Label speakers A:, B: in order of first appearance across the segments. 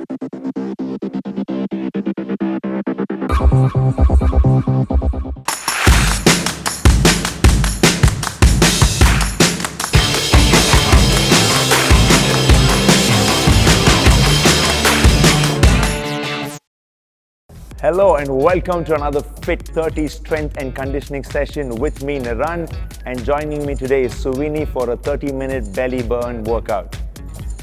A: Hello and welcome to another Fit 30 strength and conditioning session with me, Niran, and joining me today is Suvini for a 30-minute belly burn workout.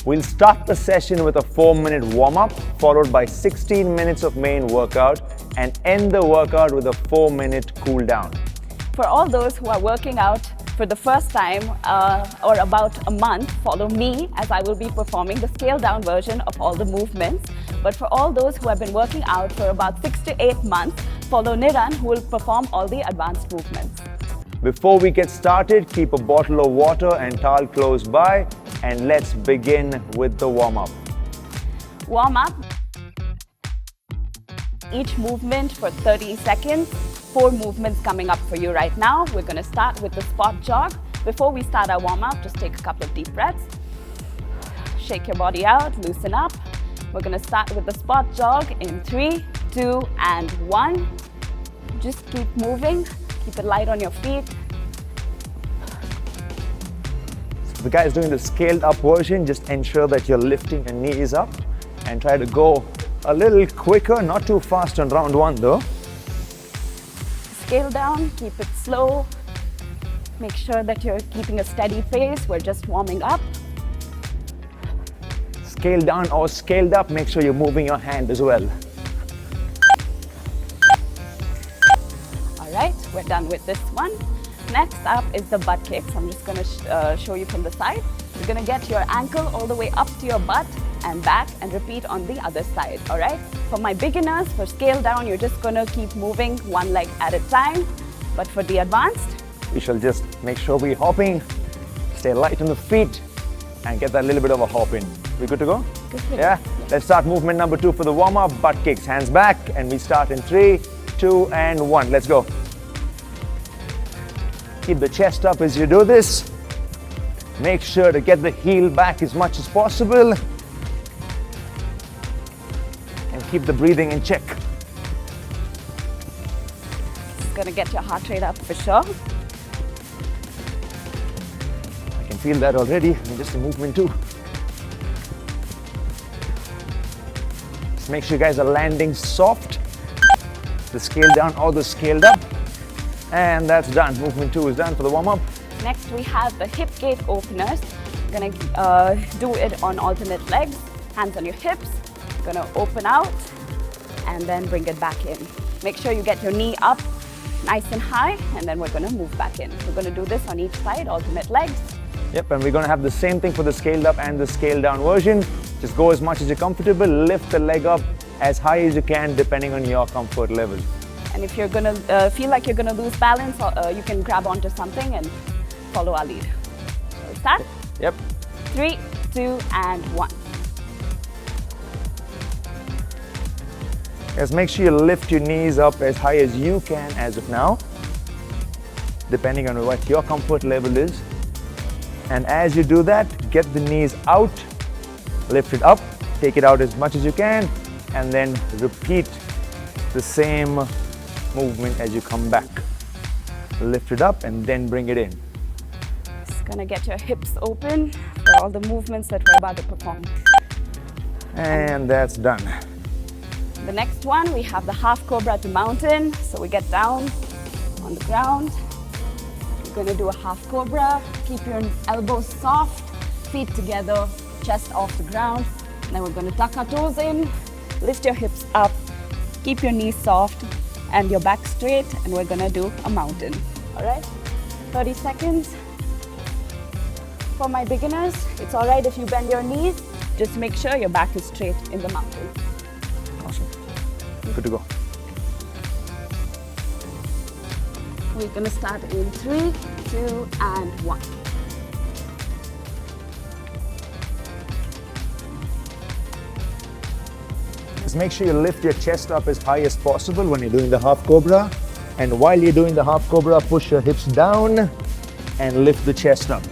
A: We'll start the session with a 4-minute warm-up followed by 16 minutes of main workout and end the workout with a 4-minute cool down.
B: For all those who are working out for the first time or about a month, follow me as I will be performing the scaled down version of all the movements. But for all those who have been working out for about 6 to 8 months, follow Niran who will perform all the advanced movements.
A: Before we get started, keep a bottle of water and towel close by and let's begin with the warm-up.
B: Warm up. Each movement for 30 seconds. 4 movements coming up for you right now. We're going to start with the spot jog. Before we start our warm-up, just take a couple of deep breaths. Shake your body out, loosen up. We're going to start with the spot jog in 3, 2, and 1. Just keep moving. Keep it light on your feet.
A: So the guys doing the scaled up version, just ensure that you're lifting your knees up and try to go a little quicker, not too fast on round 1 though.
B: Scale down, keep it slow. Make sure that you're keeping a steady pace. We're just warming up.
A: Scale down or scaled up, make sure you're moving your hand as well.
B: All right, we're done with this one. Next up is the butt kicks. I'm just going to show you from the side. You're going to get your ankle all the way up to your butt and back and repeat on the other side, all right? For my beginners, for scale down, you're just going to keep moving one leg at a time. But for the advanced,
A: we shall just make sure we're hopping, stay light on the feet and get that little bit of a hop in. We good to go?
B: Good to
A: yeah?
B: go.
A: Let's start movement number 2 for the warm-up. Butt kicks, hands back, and we start in 3, 2, and 1. Let's go. Keep the chest up as you do this. Make sure to get the heel back as much as possible. And keep the breathing in check.
B: It's going to get your heart rate up for sure.
A: I can feel that already. And just a movement 2. Just make sure you guys are landing soft. The scale down or the scaled up. And that's done. Movement 2 is done for the warm-up.
B: Next, we have the hip gate openers. We're going to do it on alternate legs. Hands on your hips. Going to open out and then bring it back in. Make sure you get your knee up nice and high, and then we're going to move back in. We're going to do this on each side, alternate legs.
A: Yep, and we're going to have the same thing for the scaled up and the scaled down version. Just go as much as you're comfortable. Lift the leg up as high as you can depending on your comfort level.
B: And if you're going to feel like you're going to lose balance, you can grab onto something and follow our lead. So we start?
A: Yep.
B: 3, 2, and 1.
A: Guys, make sure you lift your knees up as high as you can as of now, depending on what your comfort level is. And as you do that, get the knees out, lift it up, take it out as much as you can, and then repeat the same movement as you come back. Lift it up and then bring it in.
B: It's gonna get your hips open for all the movements that we're about to perform.
A: And that's done.
B: The next one, we have the half cobra to mountain. So we get down on the ground. We're gonna do a half cobra. Keep your elbows soft, feet together, chest off the ground. And then we're gonna tuck our toes in, lift your hips up, keep your knees soft and your back straight, and we're gonna do a mountain. All right, 30 seconds. For my beginners, it's all right if you bend your knees. Just make sure your back is straight in the mountain.
A: Awesome. Good to go.
B: We're gonna start in 3, 2, and 1.
A: Just make sure you lift your chest up as high as possible when you're doing the half cobra. And while you're doing the half cobra, push your hips down and lift the chest up.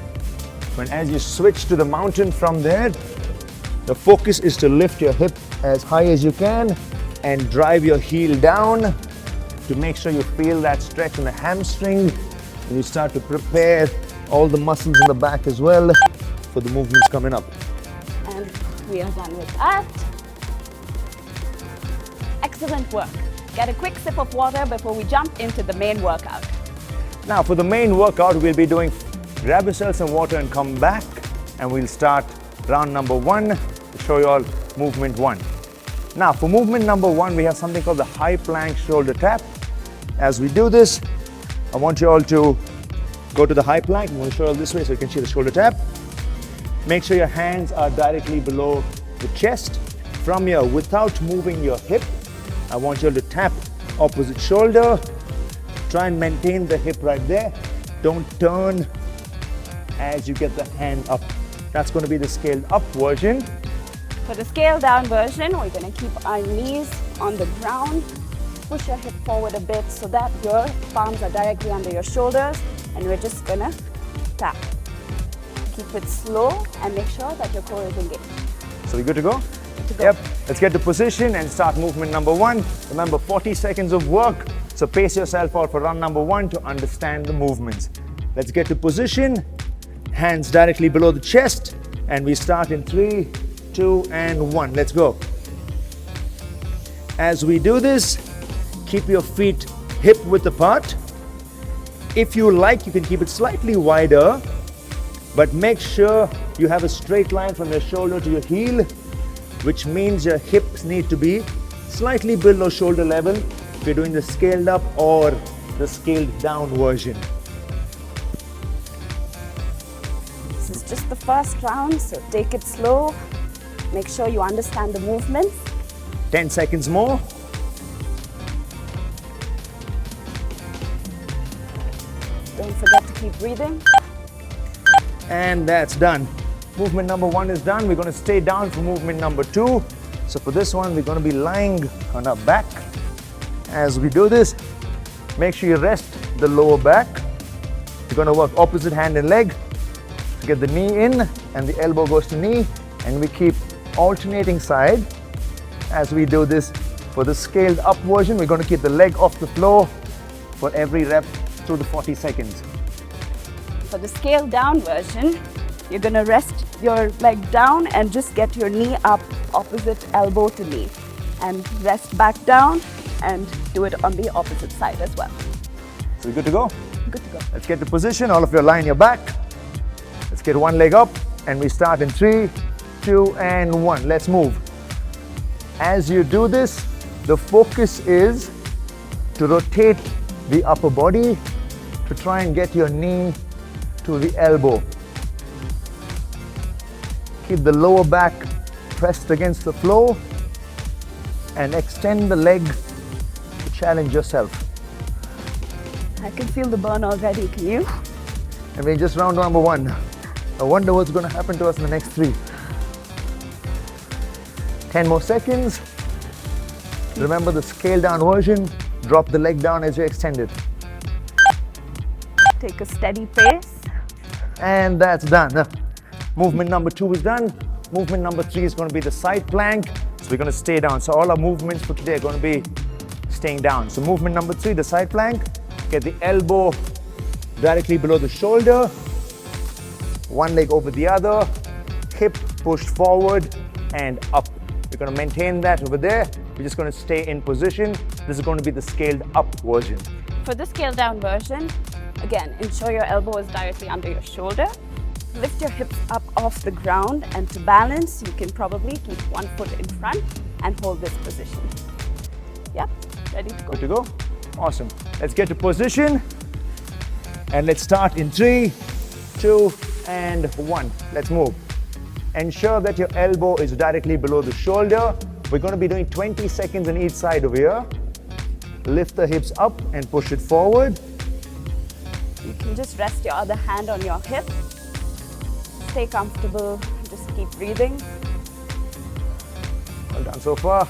A: As you switch to the mountain from there, The focus is to lift your hip as high as you can and drive your heel down to make sure you feel that stretch in the hamstring, and you start to prepare all the muscles in the back as well for the movements coming up.
B: And we are done with that. Excellent work. Get a quick sip of water before we jump into the main workout.
A: Now for the main workout, we'll be doing grab yourself some water and come back, and we'll start round number 1 to show you all movement 1. Now for movement number 1, we have something called the high plank shoulder tap. As we do this, I want you all to go to the high plank. I'm going to show you all this way so you can see the shoulder tap. Make sure your hands are directly below the chest. From here, without moving your hip, I want you all to tap opposite shoulder. Try and maintain the hip right there. Don't turn as you get the hand up. That's going to be the scaled up version.
B: For the scaled down version, we're going to keep our knees on the ground. Push your hip forward a bit so that your palms are directly under your shoulders, and we're just going to tap. Keep it slow and make sure that your core is engaged.
A: So we good to go?
B: Good to go.
A: Yep. Let's get to position and start movement number 1. Remember, 40 seconds of work. So pace yourself out for round number 1 to understand the movements. Let's get to position. Hands directly below the chest. And we start in 3, 2, and 1. Let's go. As we do this, keep your feet hip width apart. If you like, you can keep it slightly wider, but make sure you have a straight line from your shoulder to your heel, which means your hips need to be slightly below shoulder level if you're doing the scaled up or the scaled down version.
B: This is just the first round, so take it slow. Make sure you understand the movements.
A: 10 seconds more.
B: Don't forget to keep breathing.
A: And that's done. Movement number 1 is done. We're going to stay down for movement number 2. So for this one, we're going to be lying on our back. As we do this, make sure you rest the lower back. You're going to work opposite hand and leg to get the knee in, and the elbow goes to knee, and we keep alternating side. As we do this for the scaled up version, we're going to keep the leg off the floor for every rep through the 40 seconds.
B: For the scaled down version, you're going to rest your leg down and just get your knee up opposite elbow to knee, and rest back down and do it on the opposite side as well.
A: So we're good to go?
B: Good to go.
A: Let's get to position. All of you lie on your back. Let's get one leg up, and we start in 3, 2, and 1. Let's move. As you do this, the focus is to rotate the upper body to try and get your knee to the elbow. Keep the lower back pressed against the floor and extend the leg to challenge yourself.
B: I can feel the burn already, can you?
A: And we just round number 1. I wonder what's going to happen to us in the next 3. 10 more seconds. Remember the scale down version. Drop the leg down as you extend it.
B: Take a steady pace.
A: And that's done. Movement number 2 is done. Movement number 3 is going to be the side plank. So we're going to stay down. So all our movements for today are going to be staying down. So movement number 3, the side plank. Get the elbow directly below the shoulder. One leg over the other. Hip pushed forward and up. We're going to maintain that over there. We're just going to stay in position. This is going to be the scaled up version.
B: For the scaled down version, again, ensure your elbow is directly under your shoulder. Lift your hips up off the ground, and to balance, you can probably keep one foot in front and hold this position. Yep, ready to go.
A: Good to go? Awesome. Let's get to position. And let's start in 3, 2, and 1. Let's move. Ensure that your elbow is directly below the shoulder. We're going to be doing 20 seconds on each side over here. Lift the hips up and push it forward.
B: You can just rest your other hand on your hip. Stay comfortable, just keep breathing.
A: Well done so far.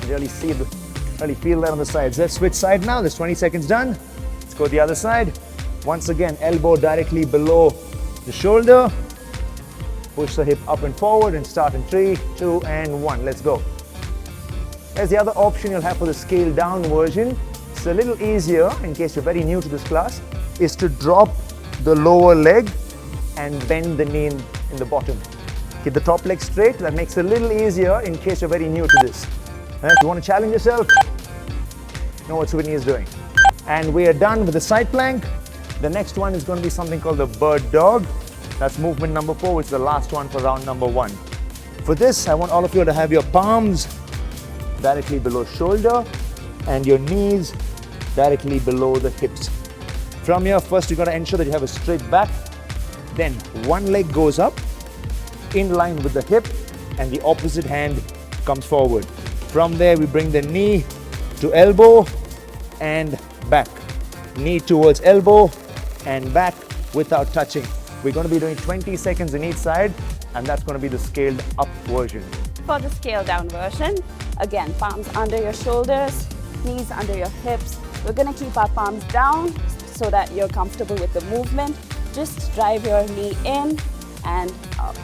A: Really feel that on the sides. Let's switch side now. There's 20 seconds done. Let's go the other side. Once again, elbow directly below the shoulder. Push the hip up and forward and start in 3, 2, and 1. Let's go. There's the other option you'll have for the scaled down version. It's a little easier in case you're very new to this class, is to drop the lower leg and bend the knee in the bottom. Keep the top leg straight. That makes it a little easier in case you're very new to this. If you want to challenge yourself, know what Sydney is doing. And we are done with the side plank. The next one is going to be something called the bird dog. That's movement number 4, which is the last one for round number 1. For this, I want all of you to have your palms directly below shoulder and your knees directly below the hips. From here, first you got to ensure that you have a straight back. Then one leg goes up in line with the hip and the opposite hand comes forward. From there, we bring the knee to elbow and back. Knee towards elbow and back without touching. We're going to be doing 20 seconds in each side, and that's going to be the scaled up version.
B: For the scaled down version, again, palms under your shoulders, knees under your hips. We're going to keep our palms down so that you're comfortable with the movement. Just drive your knee in and up.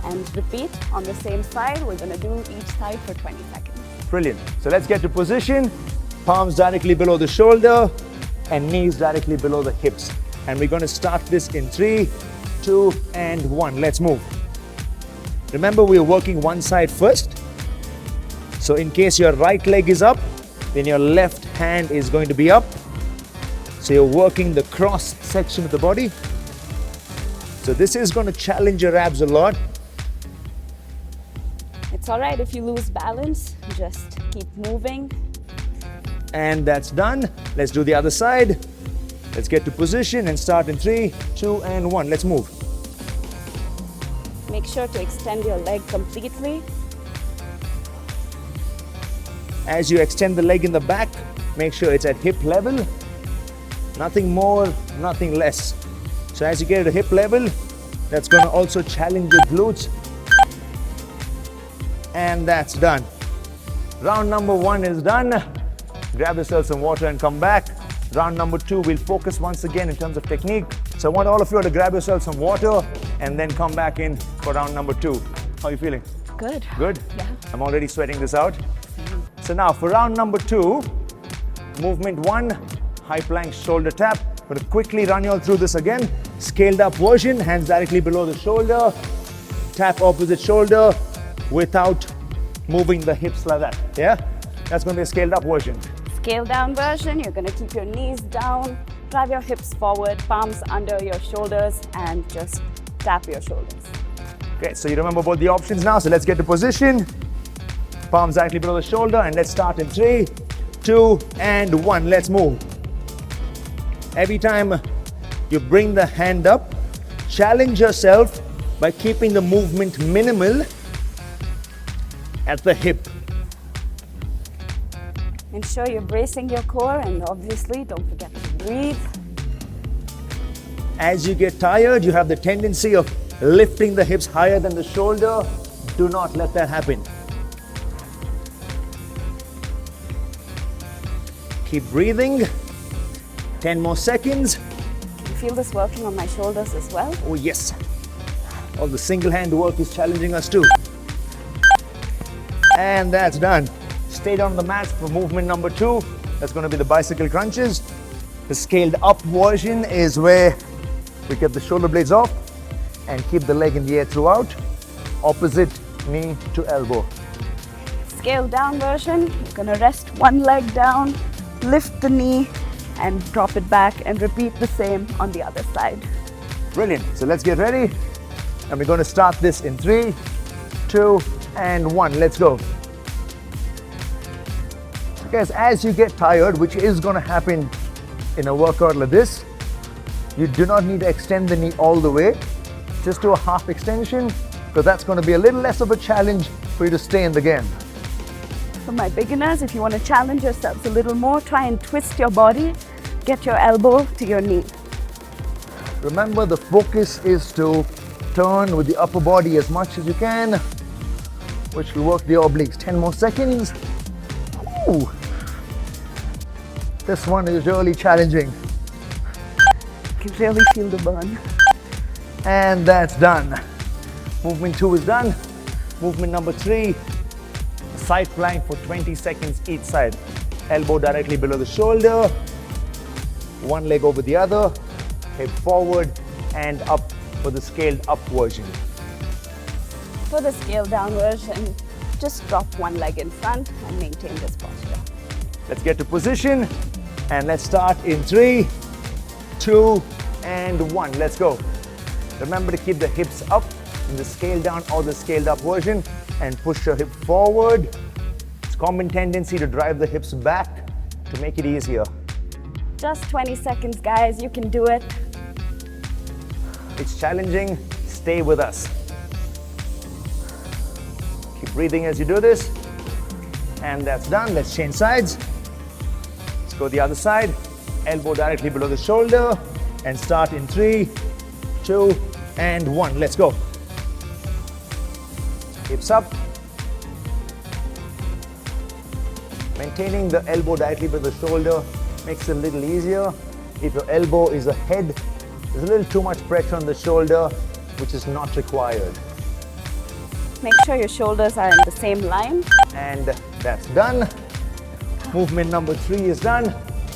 B: And repeat on the same side. We're going to do each side for 20 seconds.
A: Brilliant. So let's get to position. Palms directly below the shoulder and knees directly below the hips. And we're going to start this in 3, 2, and 1. Let's move. Remember, we're working one side first. So in case your right leg is up, then your left hand is going to be up. So you're working the cross section of the body. So this is going to challenge your abs a lot.
B: It's all right if you lose balance, just keep moving.
A: And that's done. Let's do the other side. Let's get to position and start in 3, 2, and 1. Let's move.
B: Make sure to extend your leg completely.
A: As you extend the leg in the back, make sure it's at hip level. Nothing more, nothing less. So as you get to hip level, that's going to also challenge your glutes. And that's done. Round number 1 is done. Grab yourself some water and come back. Round number 2, we'll focus once again in terms of technique. So I want all of you to grab yourself some water and then come back in for round number 2. How are you feeling?
B: Good.
A: Good?
B: Yeah.
A: I'm already sweating this out. So now for round number 2, movement 1, high plank shoulder tap. I'm going to quickly run you all through this again. Scaled up version, hands directly below the shoulder. Tap opposite shoulder without moving the hips like that. Yeah? That's going to be a scaled up version.
B: Scale down version, you're going to keep your knees down, drive your hips forward, palms under your shoulders, and just tap your shoulders.
A: Okay, so you remember both the options now. So let's get to position. Palms directly below the shoulder, and let's start in 3, 2, and 1. Let's move. Every time you bring the hand up, challenge yourself by keeping the movement minimal at the hip.
B: Ensure you're bracing your core, and obviously don't forget to breathe.
A: As you get tired, you have the tendency of lifting the hips higher than the shoulder. Do not let that happen. Keep breathing. 10 more seconds.
B: Can you feel this working on my shoulders as well?
A: Oh yes. All the single hand work is challenging us too. And that's done. Stay down on the mats for movement number 2. That's going to be the bicycle crunches. The scaled up version is where we get the shoulder blades off and keep the leg in the air throughout. Opposite knee to elbow.
B: Scale down version, you're going to rest one leg down, lift the knee, and drop it back, and repeat the same on the other side.
A: Brilliant. So let's get ready. And we're going to start this in 3, 2, and 1. Let's go. Guys, as you get tired, which is going to happen in a workout like this, you do not need to extend the knee all the way. Just do a half extension, because that's going to be a little less of a challenge for you to stay in the game.
B: For my beginners, if you want to challenge yourselves a little more, try and twist your body, get your elbow to your knee.
A: Remember, the focus is to turn with the upper body as much as you can, which will work the obliques. 10 more seconds. Ooh. This one is really challenging.
B: You can really feel the burn.
A: And that's done. Movement 2 is done. Movement number 3, side plank for 20 seconds each side. Elbow directly below the shoulder, one leg over the other, hip forward and up for the scaled up version.
B: For the scaled down version, just drop one leg in front and maintain this posture.
A: Let's get to position and let's start in 3, 2 and 1. Let's go. Remember to keep the hips up in the scaled down or the scaled up version and push your hip forward. It's common tendency to drive the hips back to make it easier.
B: Just 20 seconds, guys. You can do it.
A: It's challenging. Stay with us. Keep breathing as you do this. And that's done. Let's change sides. Let's go the other side. Elbow directly below the shoulder and start in 3, 2 and 1. Let's go. Hips up. Maintaining the elbow directly below the shoulder makes it a little easier. If your elbow is ahead, there's a little too much pressure on the shoulder, which is not required.
B: Make sure your shoulders are in the same line.
A: And that's done. Movement number 3 is done.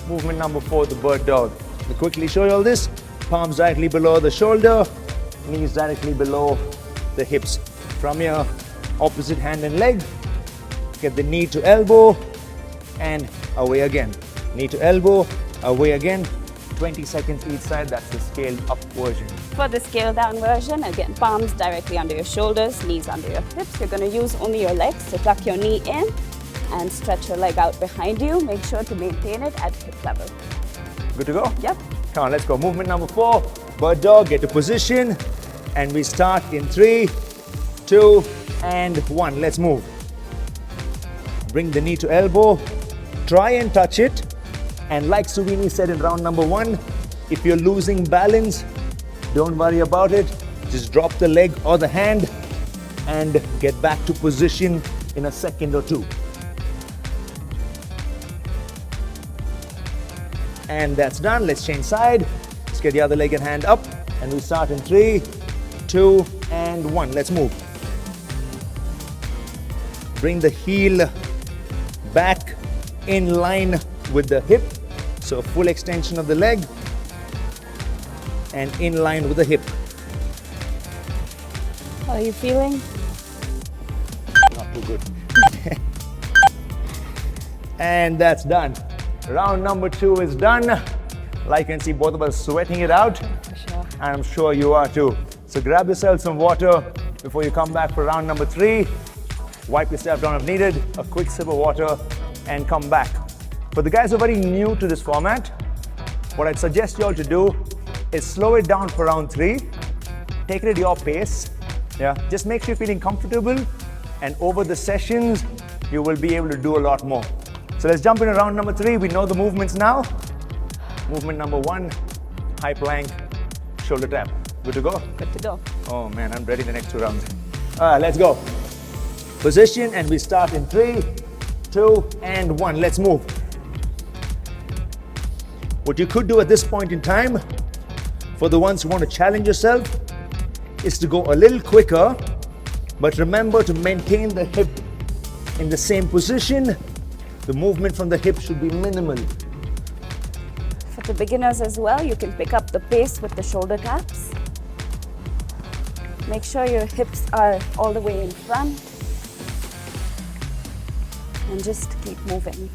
A: Movement number 4, the bird dog. Let me quickly show you all this. Palms directly below the shoulder, knees directly below the hips. From your opposite hand and leg, get the knee to elbow and away again. Knee to elbow, away again. 20 seconds each side, that's the scaled up version.
B: For the scaled down version, again, palms directly under your shoulders, knees under your hips. You're going to use only your legs, so tuck your knee in and stretch your leg out behind you. Make sure to maintain it at hip level.
A: Good to go?
B: Yep.
A: Come on, let's go. Movement number 4, bird dog, get to position. And we start in 3, 2 and 1. Let's move. Bring the knee to elbow. Try and touch it. And like Suvini said in round number 1, if you're losing balance, don't worry about it. Just drop the leg or the hand and get back to position in a second or 2. And that's done. Let's change side. Let's get the other leg and hand up. And we start in 3, 2 and 1. Let's move. Bring the heel back in line with the hip. So full extension of the leg and in line with the hip.
B: How are you feeling?
A: Not too good. And that's done. Round number 2 is done. Like you can see, both of us sweating it out.
B: For sure.
A: And I'm sure you are too. So grab yourself some water before you come back for round number 3. Wipe yourself down if needed, a quick sip of water and come back. For the guys who are very new to this format, what I'd suggest you all to do is slow it down for round 3. Take it at your pace. Yeah, just make sure you're feeling comfortable, and over the sessions, you will be able to do a lot more. So let's jump into round number 3. We know the movements now. Movement number 1, high plank, shoulder tap. Good to go?
B: Good to go.
A: Oh man, I'm ready the next 2 rounds. Let's go. Position and we start in 3, 2 and 1. Let's move. What you could do at this point in time, for the ones who want to challenge yourself, is to go a little quicker, but remember to maintain the hip in the same position. The movement from the hip should be minimal.
B: For the beginners as well, you can pick up the pace with the shoulder taps. Make sure your hips are all the way in front. And just keep moving.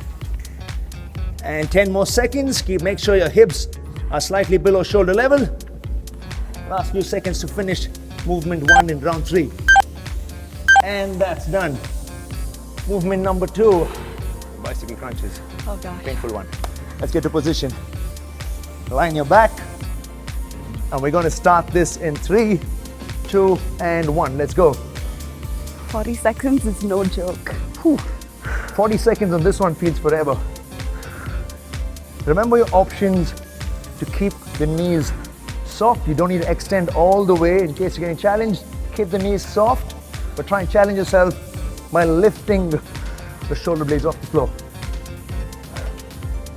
A: And 10 more seconds. Make sure your hips are slightly below shoulder level. Last few seconds to finish movement 1 in round 3. And that's done. Movement number 2, bicycle crunches.
B: Oh gosh.
A: Painful one. Let's get to position. Line your back. And we're going to start this in 3, 2 and 1. Let's go.
B: 40 seconds is no joke. Whew.
A: 40 seconds on this one feels forever. Remember your options to keep the knees soft. You don't need to extend all the way in case you're getting challenged. Keep the knees soft, but try and challenge yourself by lifting the shoulder blades off the floor.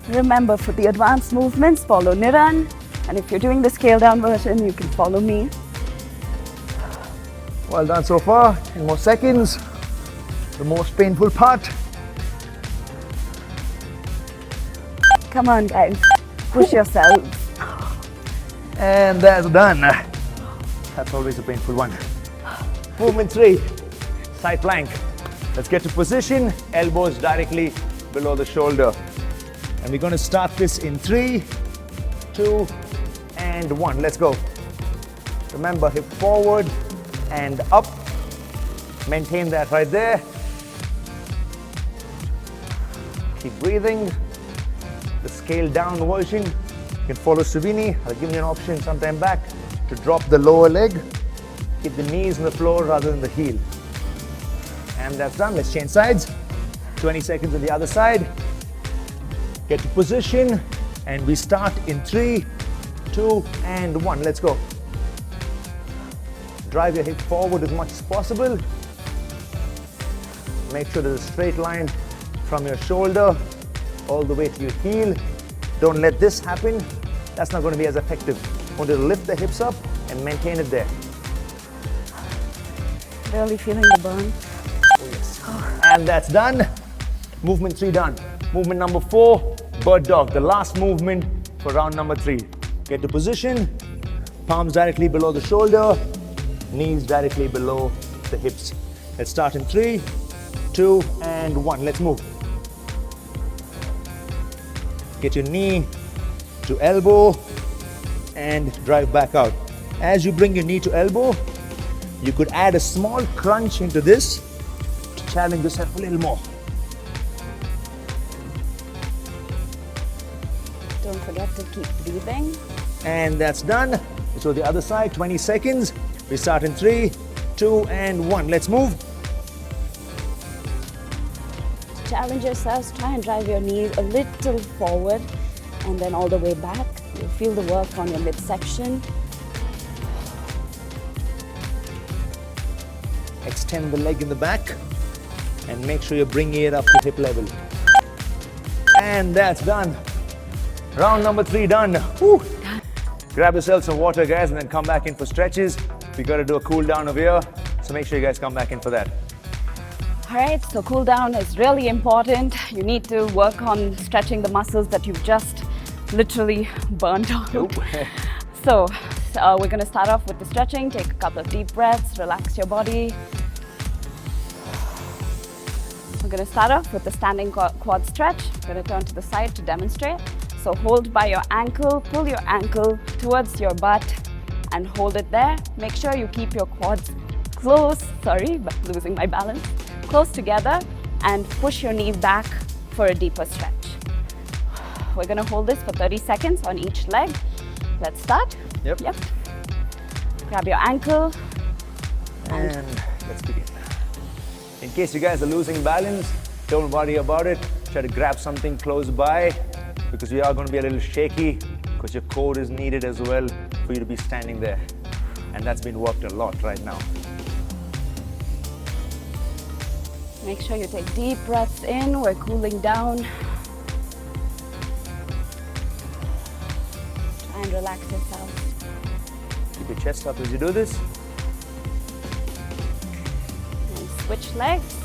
B: Remember, for the advanced movements, follow Niran. And if you're doing the scale down version, you can follow me.
A: Well done so far. 10 more seconds. The most painful part.
B: Come on, guys. Push yourselves.
A: And that's done. That's always a painful one. Movement 3, side plank. Let's get to position, elbows directly below the shoulder. And we're going to start this in 3, 2, and 1. Let's go. Remember, hip forward and up. Maintain that right there. Keep breathing. The scale down version, you can follow Suvini. I'll give you an option sometime back to drop the lower leg. Keep the knees on the floor rather than the heel. And that's done. Let's change sides. 20 seconds on the other side. Get to position, and we start in 3, 2, and 1. Let's go. Drive your hip forward as much as possible. Make sure there's a straight line from your shoulder all the way to your heel. Don't let this happen. That's not going to be as effective. You want to lift the hips up and maintain it there.
B: Really feeling the burn.
A: Oh, yes. And that's done. Movement 3 done. Movement number 4, bird dog. The last movement for round number 3. Get to position. Palms directly below the shoulder. Knees directly below the hips. Let's start in 3, 2, and 1. Let's move. Get your knee to elbow and drive back out. As you bring your knee to elbow, you could add a small crunch into this to challenge yourself a little more.
B: Don't forget to keep breathing.
A: And that's done. So the other side, 20 seconds. We start in 3, 2, and 1. Let's move.
B: Challenge yourselves. Try and drive your knees a little forward and then all the way back. You'll feel the work on your midsection.
A: Extend the leg in the back and make sure you're bringing it up to hip level. And that's done. Round number 3 done. Whew. Grab yourself some water, guys, and then come back in for stretches. We got to do a cool down over here, so make sure you guys come back in for that.
B: All right, so cool down is really important. You need to work on stretching the muscles that you've just literally burnt out.
A: Nope.
B: So we're going to start off with the stretching. Take a couple of deep breaths, relax your body. We're going to start off with the standing quad stretch. We're going to turn to the side to demonstrate. So hold by your ankle, pull your ankle towards your butt and hold it there. Make sure you keep your quads close, sorry, but losing my balance, close together, and push your knee back for a deeper stretch. We're going to hold this for 30 seconds on each leg. Let's start.
A: Yep.
B: Grab your ankle.
A: And let's begin. In case you guys are losing balance, don't worry about it. Try to grab something close by because we are going to be a little shaky because your core is needed as well for you to be standing there. And that's been worked a lot right now.
B: Make sure you take deep breaths in. We're cooling down. Try and relax yourself.
A: Keep your chest up as you do this.
B: And switch legs.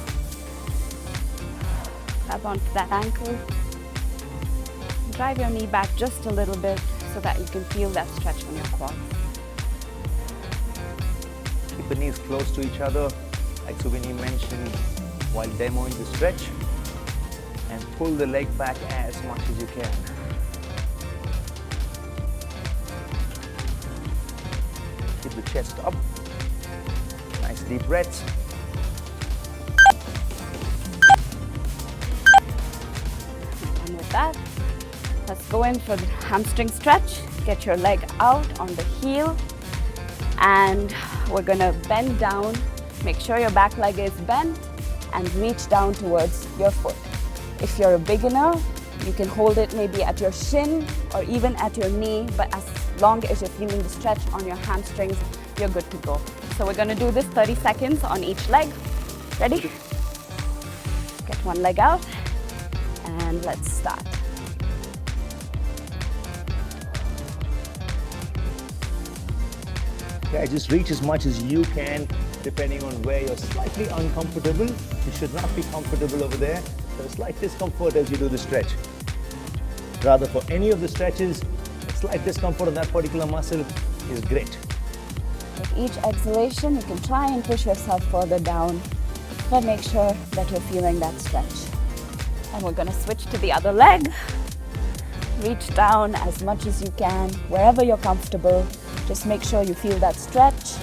B: Grab onto that ankle. Drive your knee back just a little bit so that you can feel that stretch on your quads.
A: Keep the knees close to each other, like Suvini mentioned while demoing the stretch. And pull the leg back as much as you can. Keep the chest up. Nice deep breaths.
B: And with that, let's go in for the hamstring stretch. Get your leg out on the heel. And we're gonna bend down. Make sure your back leg is bent and reach down towards your foot. If you're a beginner, you can hold it maybe at your shin or even at your knee, but as long as you're feeling the stretch on your hamstrings, you're good to go. So we're gonna do this 30 seconds on each leg. Ready? Get one leg out and let's start.
A: Okay, just reach as much as you can depending on where you're slightly uncomfortable. You should not be comfortable over there. So a slight discomfort as you do the stretch. Rather, for any of the stretches, a slight discomfort on that particular muscle is great.
B: With each exhalation, you can try and push yourself further down, but make sure that you're feeling that stretch. And we're gonna switch to the other leg. Reach down as much as you can, wherever you're comfortable. Just make sure you feel that stretch.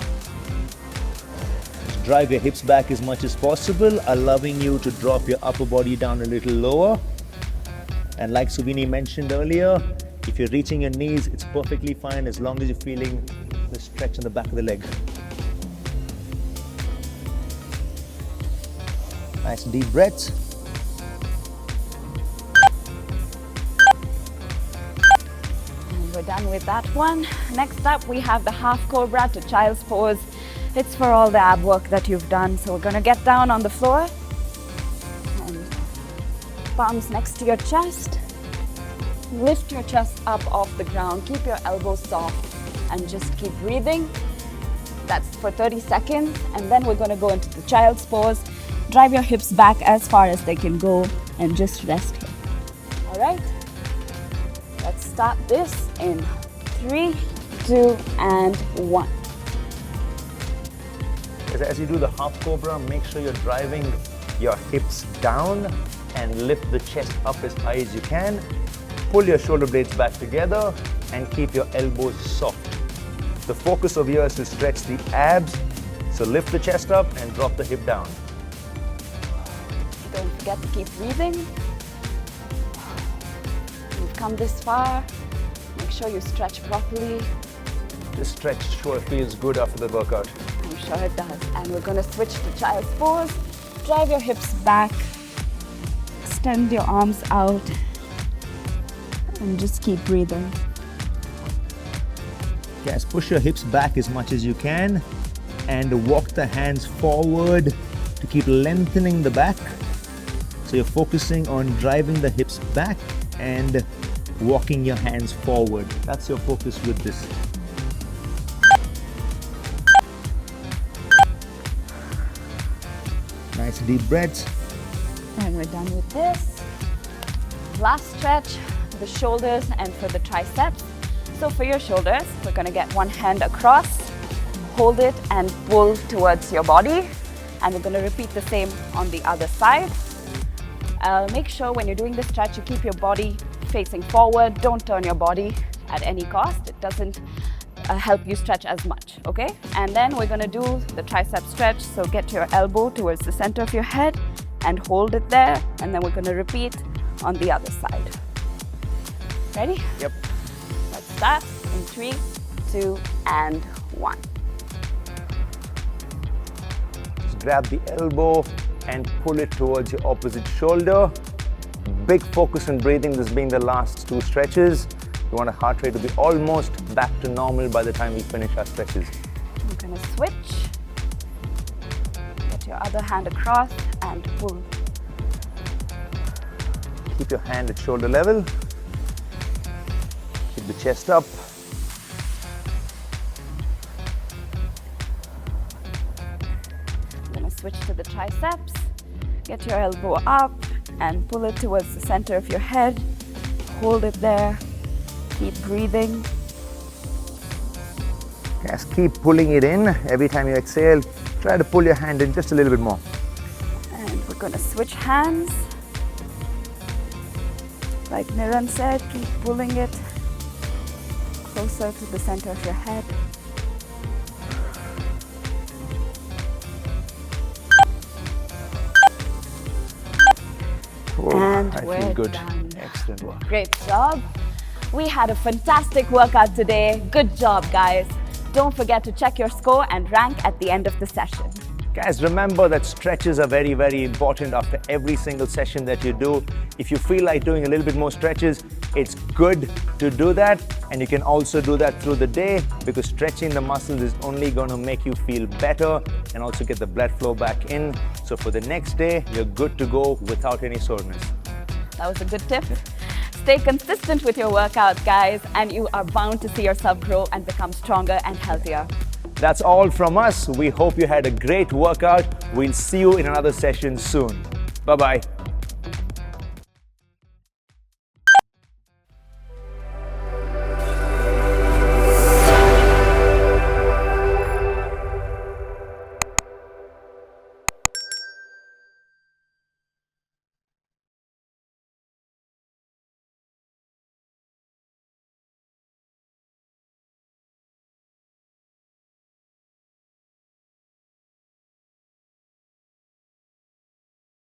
A: Drive your hips back as much as possible, allowing you to drop your upper body down a little lower. And like Suvini mentioned earlier, if you're reaching your knees, it's perfectly fine as long as you're feeling the stretch in the back of the leg. Nice deep breaths.
B: And we're done with that one. Next up, we have the half cobra to child's pose. It's for all the ab work that you've done. So we're gonna get down on the floor. And palms next to your chest. Lift your chest up off the ground. Keep your elbows soft and just keep breathing. That's for 30 seconds. And then we're gonna go into the child's pose. Drive your hips back as far as they can go and just rest here. All right? Let's start this in 3, 2, and 1.
A: As you do the half cobra, make sure you're driving your hips down and lift the chest up as high as you can. Pull your shoulder blades back together and keep your elbows soft. The focus over here is to stretch the abs. So lift the chest up and drop the hip down.
B: Don't forget to keep breathing. You've come this far. Make sure you stretch properly.
A: This stretch sure feels good after the workout.
B: I'm sure it does. And we're going to switch to child's pose. Drive your hips back. Extend your arms out. And just keep breathing.
A: Guys, push your hips back as much as you can and walk the hands forward to keep lengthening the back. So you're focusing on driving the hips back and walking your hands forward. That's your focus with this. Nice deep breaths.
B: And we're done with this. Last stretch, the shoulders and for the triceps. So for your shoulders, we're going to get one hand across, hold it and pull towards your body. And we're going to repeat the same on the other side. Make sure when you're doing this stretch, you keep your body facing forward. Don't turn your body at any cost. It doesn't help you stretch as much, okay? And then we're going to do the tricep stretch. So get your elbow towards the center of your head and hold it there. And then we're going to repeat on the other side. Ready?
A: Yep.
B: Let's start in 3, 2, and 1.
A: Just grab the elbow and pull it towards your opposite shoulder. Big focus on breathing, this being the last 2 stretches. You want a heart rate to be almost back to normal by the time we finish our stretches.
B: I'm gonna switch. Get your other hand across and pull.
A: Keep your hand at shoulder level. Keep the chest up.
B: I'm gonna switch to the triceps. Get your elbow up and pull it towards the center of your head. Hold it there. Keep breathing.
A: Just keep pulling it in. Every time you exhale, try to pull your hand in just a little bit more.
B: And we're gonna switch hands. Like Niran said, keep pulling it closer to the center of your head. And
A: I
B: we're
A: feel good.
B: done.
A: Excellent work.
B: Great job. We had a fantastic workout today. Good job, guys. Don't forget to check your score and rank at the end of the session.
A: Guys, remember that stretches are very, very important after every single session that you do. If you feel like doing a little bit more stretches, it's good to do that. And you can also do that through the day because stretching the muscles is only going to make you feel better and also get the blood flow back in. So for the next day, you're good to go without any soreness.
B: That was a good tip. Stay consistent with your workouts, guys, and you are bound to see yourself grow and become stronger and healthier.
A: That's all from us. We hope you had a great workout. We'll see you in another session soon. Bye-bye.